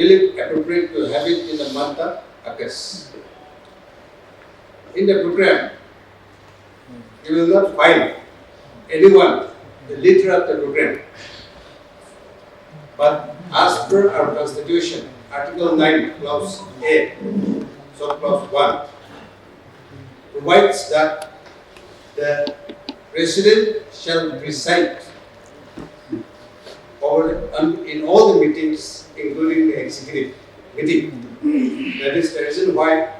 feel it appropriate to have it in the month of August. In the program, you will not find anyone the leader of the program. But as per our Constitution, Article 9, Clause A, so Clause 1, provides that the President shall preside in all the meetings, including the executive meeting. That is the reason why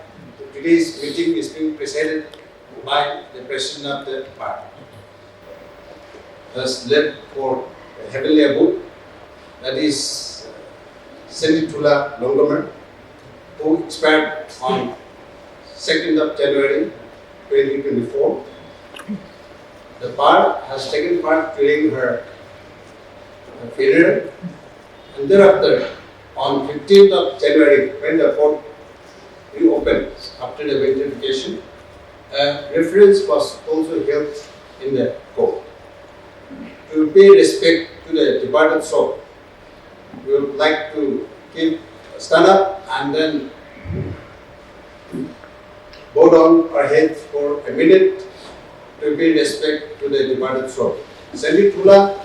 today's meeting is being presided by the President of the party. Thus led for the heavenly abode, that is Senitula Longomer, who expired on 2nd of January 2024. The bar has taken part during her funeral, and thereafter on 15th of January, when the court reopened after the winter vacation, a reference was also held in the court. To pay respect to the departed soul, we would like to stand up and then bow down our heads for a minute to pay respect to the departed soul. Sandy Tula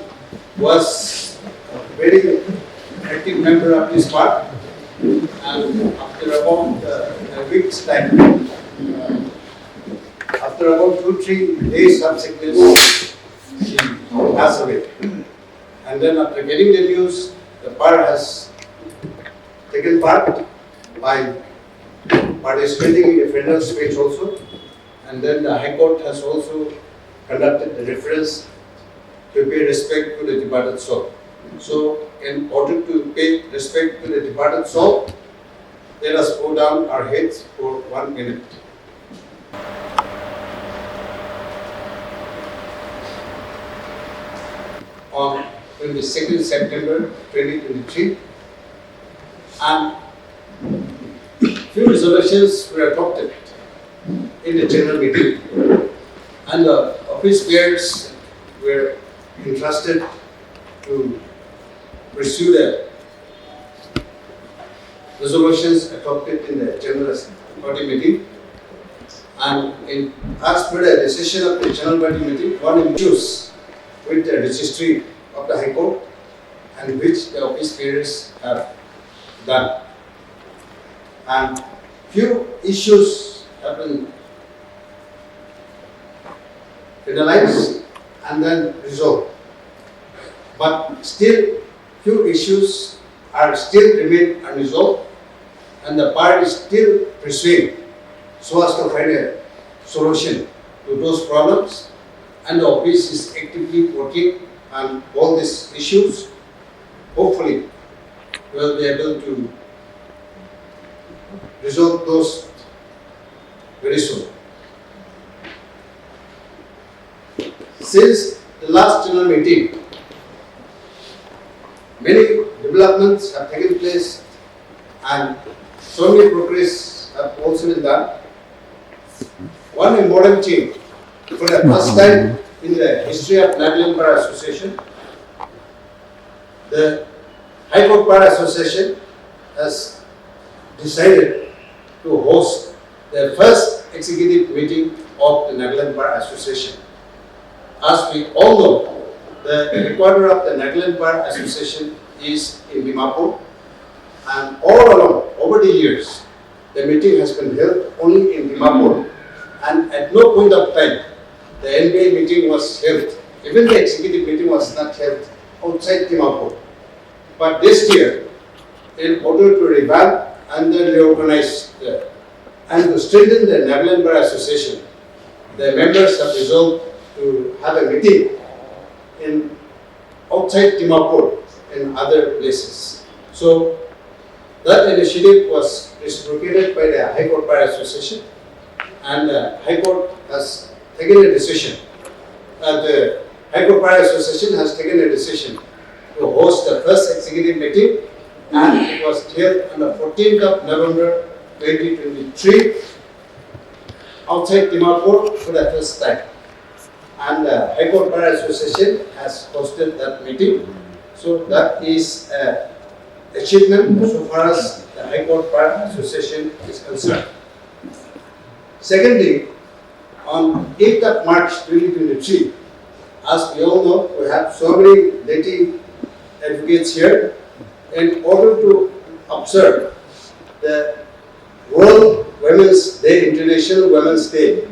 was a very active member of this party, and after about a week's time, after about 2-3 days of sickness, she passed away. And then after getting the news, the bar has taken part by participating in a funeral speech also, and then the High Court has also conducted a reference to pay respect to the departed soul. So, in order to pay respect to the departed soul, let us bow down our heads for 1 minute. On 22nd September 2023, and few resolutions were adopted in the general meeting, and the office bearers were entrusted to pursue the resolutions adopted in the general body meeting. And as per the decision of the general body meeting, one issues with the registry of the High Court, and which the office bearers have done. And few issues have been finalized and then resolved. But still, few issues are still remain unresolved, and the party is still pursuing so as to find a solution to those problems, and the office is actively working on all these issues. Hopefully, we will be able to resolve those very soon. Since the last general meeting, many developments have taken place and so many progress have also been done. One important thing, for the first time in the history of Nagaland Bar Association, the High Court Bar Association has decided to host the first executive meeting of the Nagaland Bar Association. As we all know, the headquarters of the Nagaland Bar Association is in Dimapur, and all along, over the years, the meeting has been held only in Dimapur, and at no point of time the NBA meeting was held. Even the executive meeting was not held outside Dimapur. But this year, in order to revamp and then reorganize and to strengthen the Nagaland Bar Association, the members have resolved to have a meeting in outside Dimapur in other places. So that initiative was reciprocated by the High Court Bar Association, and the High Court has taken a decision. The High Court Bar Association has taken a decision to host the first executive meeting, and it was held on the 14th of November 2023 outside Dimapur for the first time. And the High Court Bar Association has hosted that meeting. So that is achievement so far as the High Court Bar Association is concerned. Secondly, on 8th of March 2023, as we all know, we have so many lady advocates here. In order to observe the World Women's Day, International Women's Day,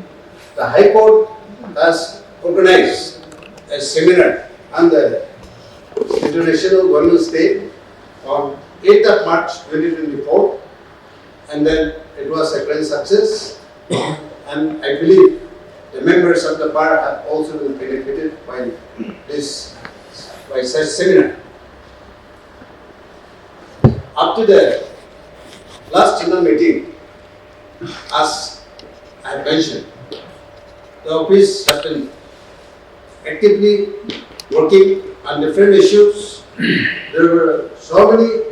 the High Court has organized a seminar on the International Women's Day on 8th of March 2024, and then it was a great success, and I believe the members of the bar have also been benefited by such seminar. Up to the last general meeting, as I have mentioned, the office has been actively working on different issues. There were so many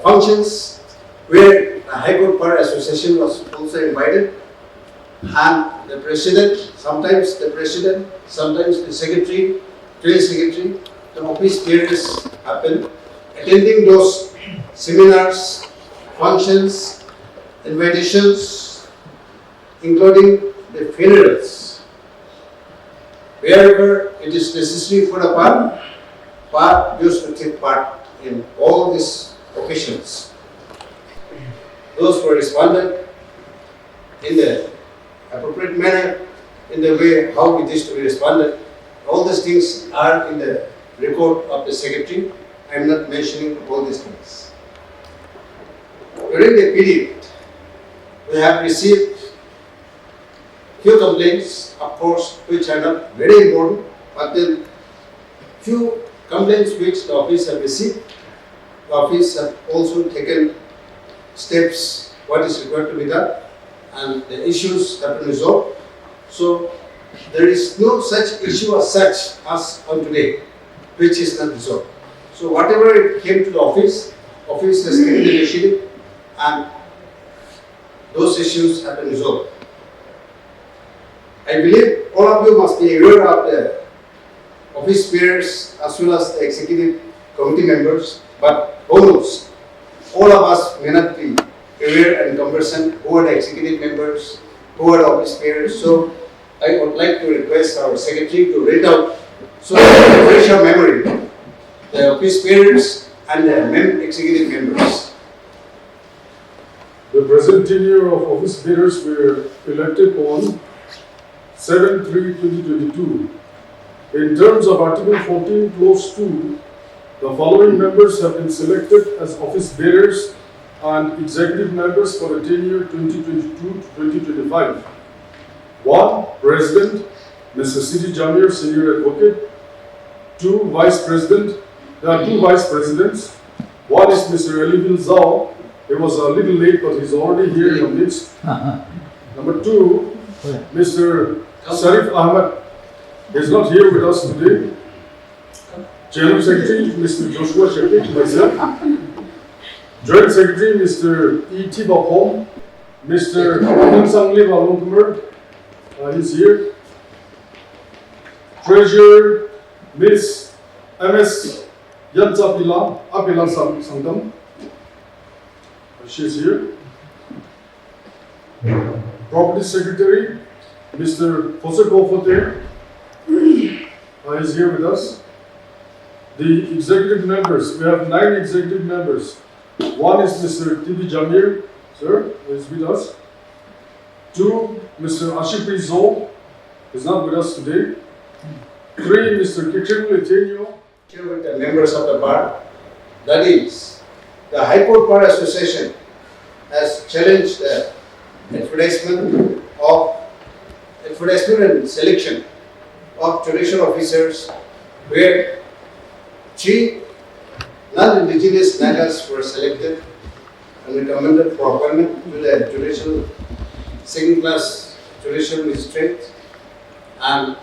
functions where the High Court Bar Association was also invited, and the president, sometimes the secretary, trade secretary, the office bearers have been attending those seminars, functions, invitations, including the funerals. Wherever it is necessary for the bar used to take part in all these occasions. Those were responded in the appropriate manner, in the way how it is to be responded. All these things are in the record of the secretary. I am not mentioning all these things. During the period, we have received few complaints, of course, which are not very important, but then few complaints which the office have received. The office have also taken steps, what is required to be done, and the issues have been resolved. So there is no such issue as such as on today, which is not resolved. So whatever it came to the office has taken the initiative, and those issues have been resolved. I believe all of you must be aware of the office bearers as well as the executive committee members, but who knows, all of us may not be aware and conversant who are the executive members, who are the office bearers. So I would like to request our secretary to read out, so that we refresh our memory, the office bearers and the executive members. The present tenure of office bearers were elected on 7/3/2022. In terms of Article 14, Clause 2, the following members have been selected as office bearers and executive members for the tenure 2022 to 2025. 1. President, Mr. C.D. Jamir, Senior Advocate. 2. Vice President. There are 2 Vice Presidents. One is Mr. Elivil Zhao. He was a little late, but he's already here in our midst. Number 2, Mr. Sharif Ahmed. He's not here with us today. General Secretary, Mr. Joshua Shepik, myself. Joint Secretary, Mr. Thiba Phom. Mr. Sangli Valonkumar, he's here. Treasurer, Ms. M.S. Apila Sangam. She's here. Property Secretary, Mr. Pfosekho Pfotte, is here with us. The executive members, we have 9 executive members. One is Mr. Thiba Jamir, sir, who is with us. 2, Mr. Ashipri Zo, is not with us today. 3, Mr. Kitchen Letenio. Here with the members of the bar, that is, the High Court Bar Association has challenged the advertisement and selection of judicial officers, where 3 non-indigenous nagas were selected and recommended for appointment to the judicial second-class judicial magistrate and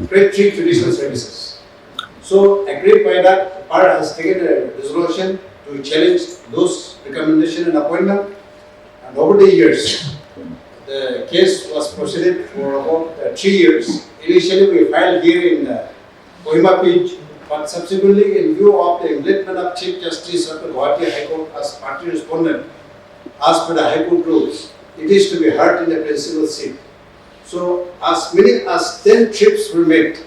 grade 3 judicial services. So, agreed by that, the bar has taken a resolution to challenge those recommendations and appointment. And over the years, the case was proceeded for about 3 years. Initially, we filed here in Kohima But subsequently, in view of the enlightenment of Chief Justice of the Guwahati High Court as party respondent, as per the High Court rules, it is to be heard in the principal seat. So, as many as 10 trips were made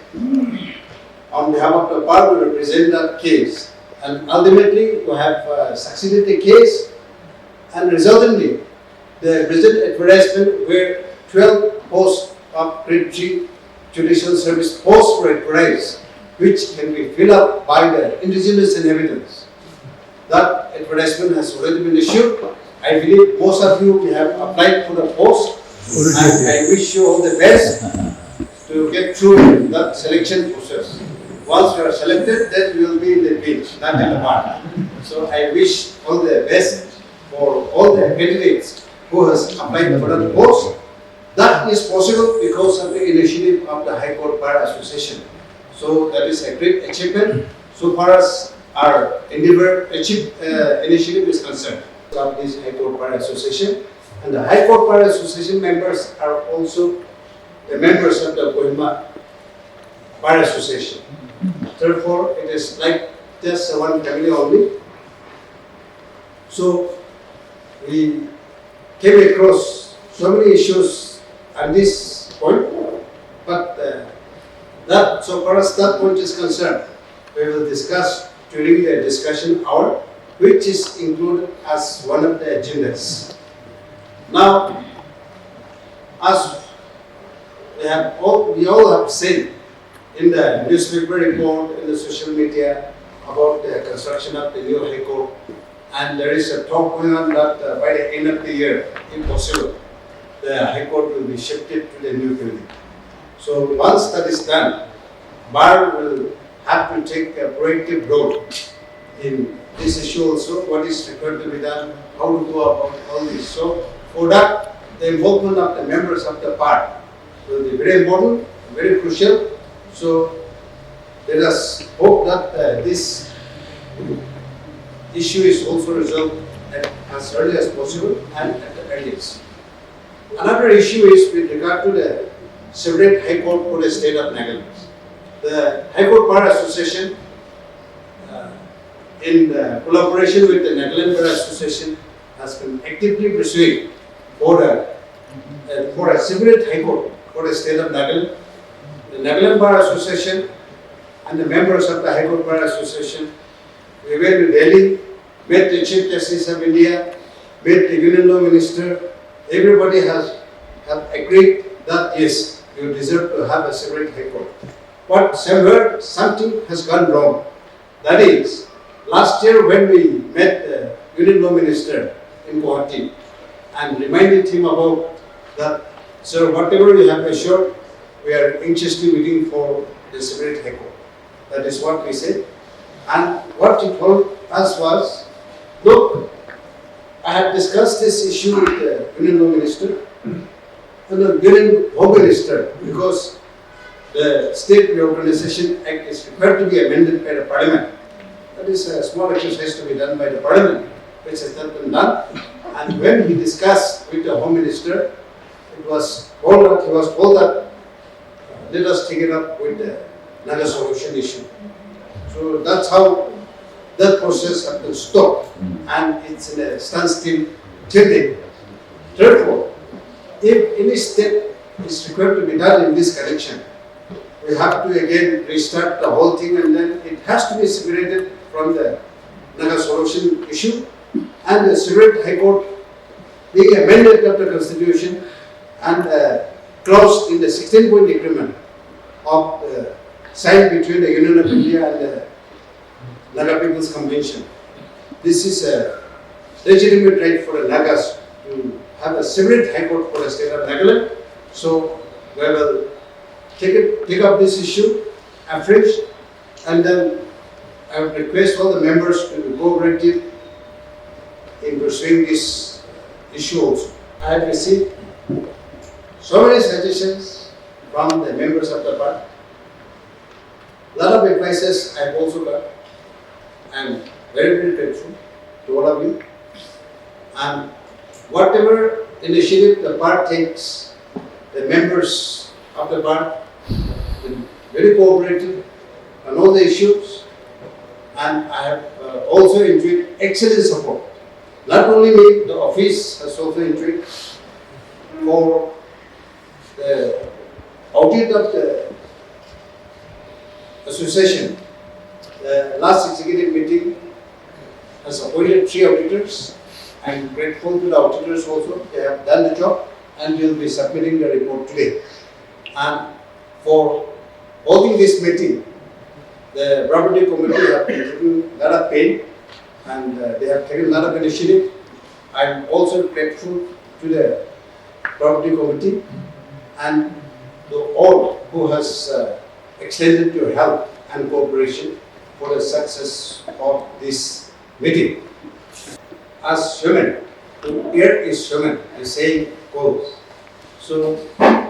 on behalf of the bar to represent that case, and ultimately we have succeeded the case, and resultantly, the present advertisement were 12 posts of grade 3 judicial service posts were advertised, which can be filled up by the indigenous inhabitants. That advertisement has already been issued. I believe most of you have applied for the post, and I wish you all the best to get through that selection process. Once you are selected, then you will be in the bench, not in the bar. So I wish all the best for all the candidates who has applied for the post. That is possible because of the initiative of the High Court Bar Association. So that is a great achievement so far as our initiative is concerned. Of this High Court Bar Association, and the High Court Bar Association members are also the members of the Kohima Bar Association. Therefore, it is like just one family only. So we came across so many issues at this point, but that so far as that point is concerned, we will discuss during the discussion hour, which is included as one of the agendas. Now, as we all have seen in the newspaper report, in the social media about the construction of the new High Court, and there is a talk going on that by the end of the year, if possible, the High Court will be shifted to the new building. So once that is done, Bar will have to take a proactive role in this issue also, what is required to be done, how to go about all this. So for that, the involvement of the members of the bar will be very important, very crucial. So let us hope that this issue is also resolved as early as possible and at the earliest. Another issue is with regard to the separate High Court for the state of Nagaland. The High Court Bar Association, in collaboration with the Nagaland Bar Association, has been actively pursuing for a separate High Court for the state of Nagaland. The Nagaland Bar Association and the members of the High Court Bar Association, we went to Delhi, met the Chief Justice of India, met the Union Law Minister. Everybody have agreed that yes, you deserve to have a separate High Court. But somewhere something has gone wrong. That is, last year when we met the Union Law Minister in Guwahati and reminded him about that, sir, whatever you have assured, we are anxiously waiting for the separate High Court. That is what we said. And what he told us was, look, I have discussed this issue with the Union Law Minister and the Union Home Minister, because the State Reorganization Act is required to be amended by the Parliament. That is a small exercise to be done by the Parliament, which has not been done. And when we discussed with the Home Minister, he was told that let us take it up with the Naga solution issue. So that's how that process has been stopped, and it's in a standstill till date. Therefore, if any step is required to be done in this direction, we have to again restart the whole thing, and then it has to be separated from the Naga solution issue, and the separate High Court being amended of the Constitution and clause in the 16-point agreement of signed between the Union of India and the Naga People's Convention. This is a legitimate right for the Nagas to have a separate High Court for the state of Nagaland. So we will take up this issue afresh, and then I would request all the members to be cooperative in pursuing this issue also. I have received so many suggestions from the members of the bar. A lot of advices I have also got. I am very, very grateful to all of you. And whatever initiative the bar takes, the members of the bar will be very cooperative know the issues, and I have also enjoyed excellent support. Not only me, the office has also enjoyed for the audit of the association. The last executive meeting has appointed 3 auditors. I'm grateful to the auditors also. They have done the job and will be submitting the report today. And for holding this meeting, the property committee have taken a lot of pain and they have taken a lot of initiative. I'm also grateful to the property committee and to all who has extended your help and cooperation for the success of this meeting. As human, here is human, the saying goes. So,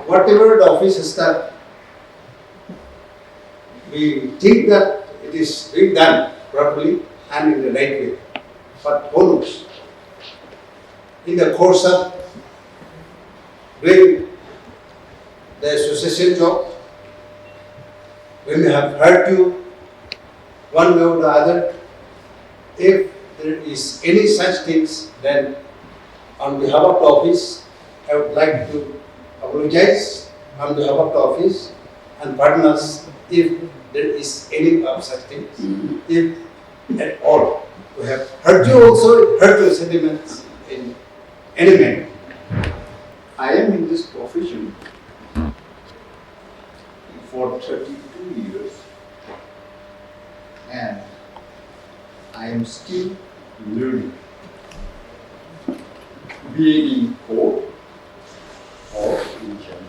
whatever the office has done, we think that it is being done properly and in the right way. But who knows? In the course of doing the association job, we may have hurt you one way or the other. If there is any such things, then on behalf of the office, I would like to apologize on behalf of the office and pardon us if there is any of such things. If at all we have hurt you also, hurt your sentiments in any manner. I am in this profession for 32 years and I am still learning, be it in court or in general.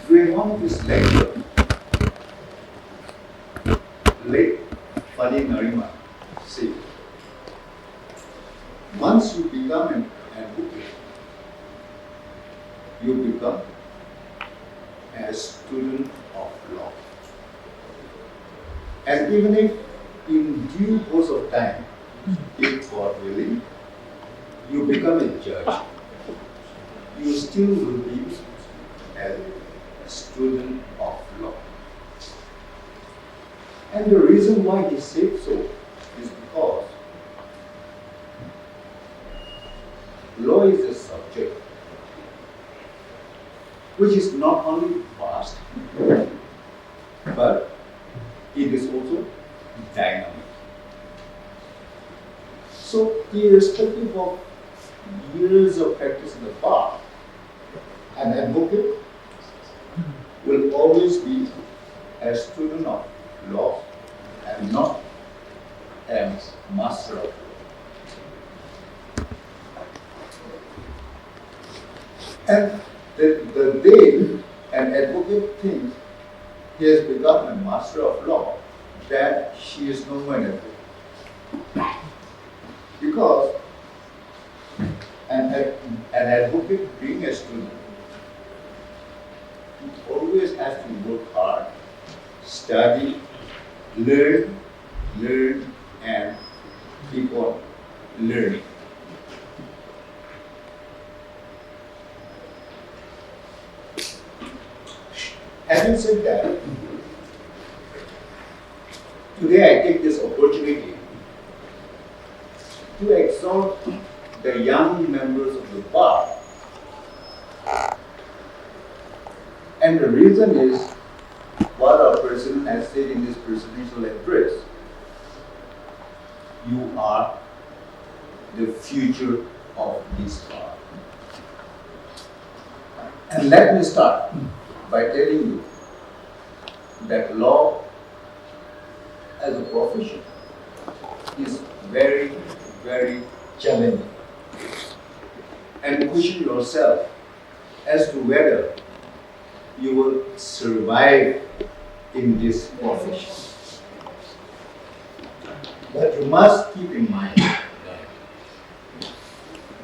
During one of his lecture, late Fali Narima said, once you become an advocate, you become a student of law. And even if in due course of time, if God willing, you become a judge, you still will be a student of law. And the reason why he said so is because law is a subject which is not only vast, but it is also dynamic. So, irrespective of years of practice in the bar, an advocate will always be a student of law and not a master of law. And the day an advocate thinks he has become a master of law, that she is no more an advocate. Because an advocate being a student, he always has to work hard, study, learn, and keep on learning. Having said that, today I take this opportunity to exhort the young members of the bar. And the reason is what our president has said in this presidential address. You are the future of this bar. And let me start by telling you that law as a profession is very, very challenging. And question yourself as to whether you will survive in this profession. But you must keep in mind that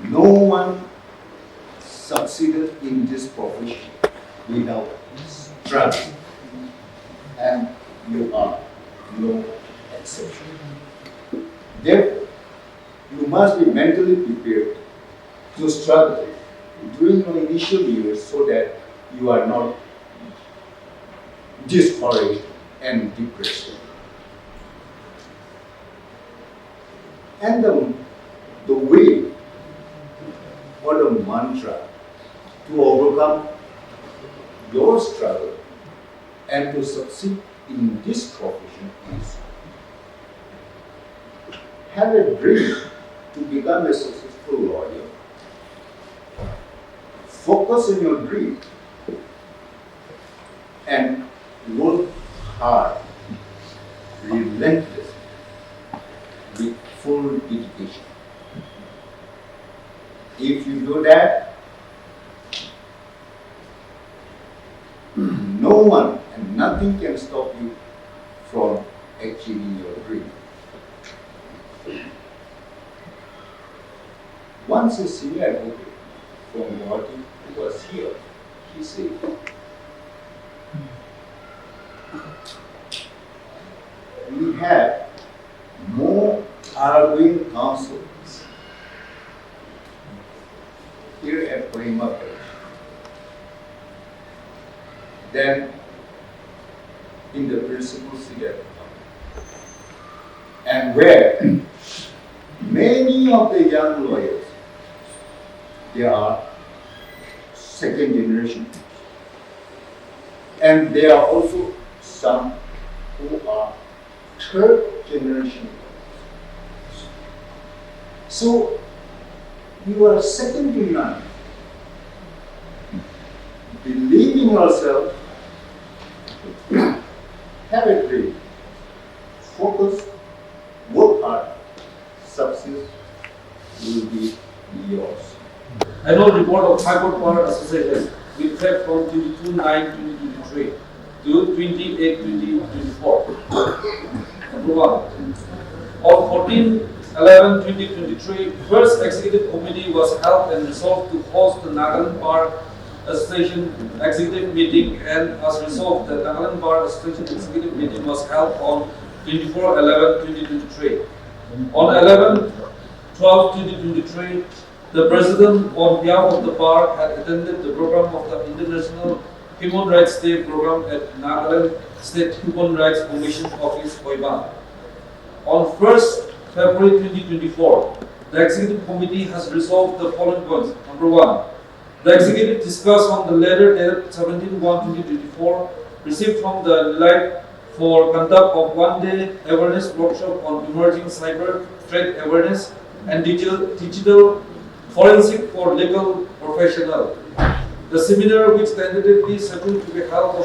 no one succeeded in this profession without struggle, and you are no exception. Therefore, you must be mentally prepared to struggle during your initial years so that you are not discouraged, and depressed. And the way or the mantra to overcome your struggle and to succeed in this profession is have a dream to become a successful lawyer. Focus on your dream and work hard, relentlessly, with full dedication. If you do that, no one and nothing can stop you from achieving your dream. Once a senior advocate from Guwahati who was here, he said, we have more arguing counsels here at Kohima than in the principal city at the time. And where many of the young lawyers, they are second generation, and there are also some who are third generation. So you are second to none. Believe in yourself, have a dream, focus, work hard, success will be yours. Annual report of High Court Bar Association with effect from 22/9/2023 to 28/2024. Number 1. On 14/11/2023, first executive committee was held and resolved to host the Nagaland Bar Association executive meeting, and as resolved, the Nagaland Bar Association executive meeting was held on 24/11/2023. On 11/12/2023, the President, on behalf of the bar, had attended the program of the International Human Rights Day program at Nagaland State Human Rights Commission Office, Kohima. On 1st February 2024, the Executive Committee has resolved the following points. Number 1. The Executive discussed on the letter dated 17/1/2024 received from the LIGHT for conduct of one-day awareness workshop on emerging cyber threat awareness and digital forensic for legal professional. The seminar, which tentatively scheduled to be held on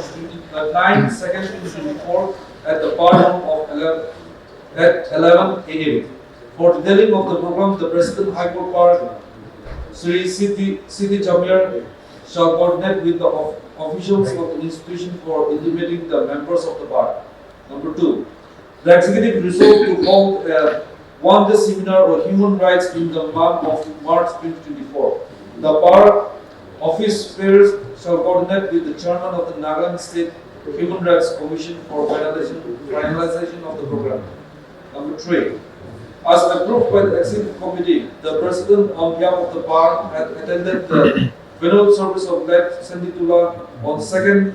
9/2/2024 at the bar room of 11 a.m. For detailing of the program, the President High Court Bar, Sri Siti Jamir, shall coordinate with the officials of the institution for intimating the members of the bar. Number 2. The executive resolved to hold a one-day seminar on human rights in the month of March 2024. The bar office affairs shall coordinate with the chairman of the Nagaland State Human Rights Commission for finalization of the program. Number 3. As approved by the executive committee, the president on behalf of the bar had attended the funeral service of late Sanditullah on 2nd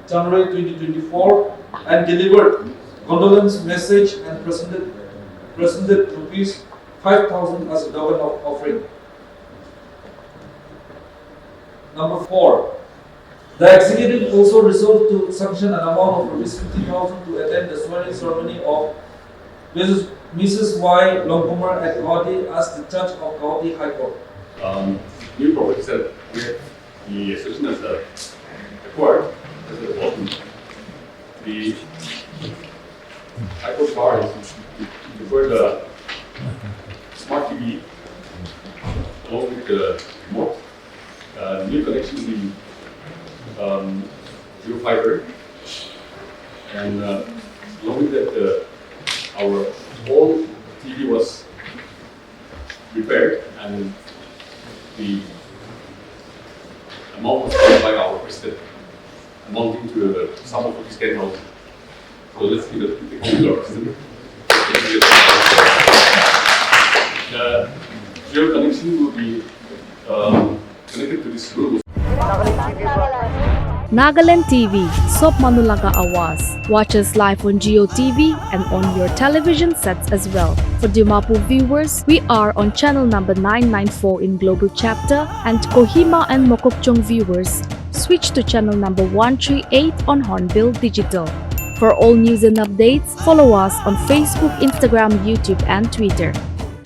January 2024 and delivered condolence message and presented rupees 5,000 as a token of offering. Number 4. The executive also resolved to sanction an amount of rupees 50,000 to attend the swearing ceremony of Mrs. Y. Longkumar at Guwahati as the Judge of Guwahati High Court. New property said we have the association as a court as the bottom. The High Court bar is before the smart TV along with the remote new connection in zero fiber, and along with that our whole TV was repaired, and the amount was paid by our president, amounting to a sum of rupees 10,000. So let's give it to the president. The zero connection will be connected to this room. Nagaland TV, Sob Manulaga Awas. Watch us live on Geo TV and on your television sets as well. For Dimapur viewers, we are on channel number 994 in Global Chapter, and Kohima and Mokokchung viewers, switch to channel number 138 on Hornbill Digital. For all news and updates, follow us on Facebook, Instagram, YouTube, and Twitter.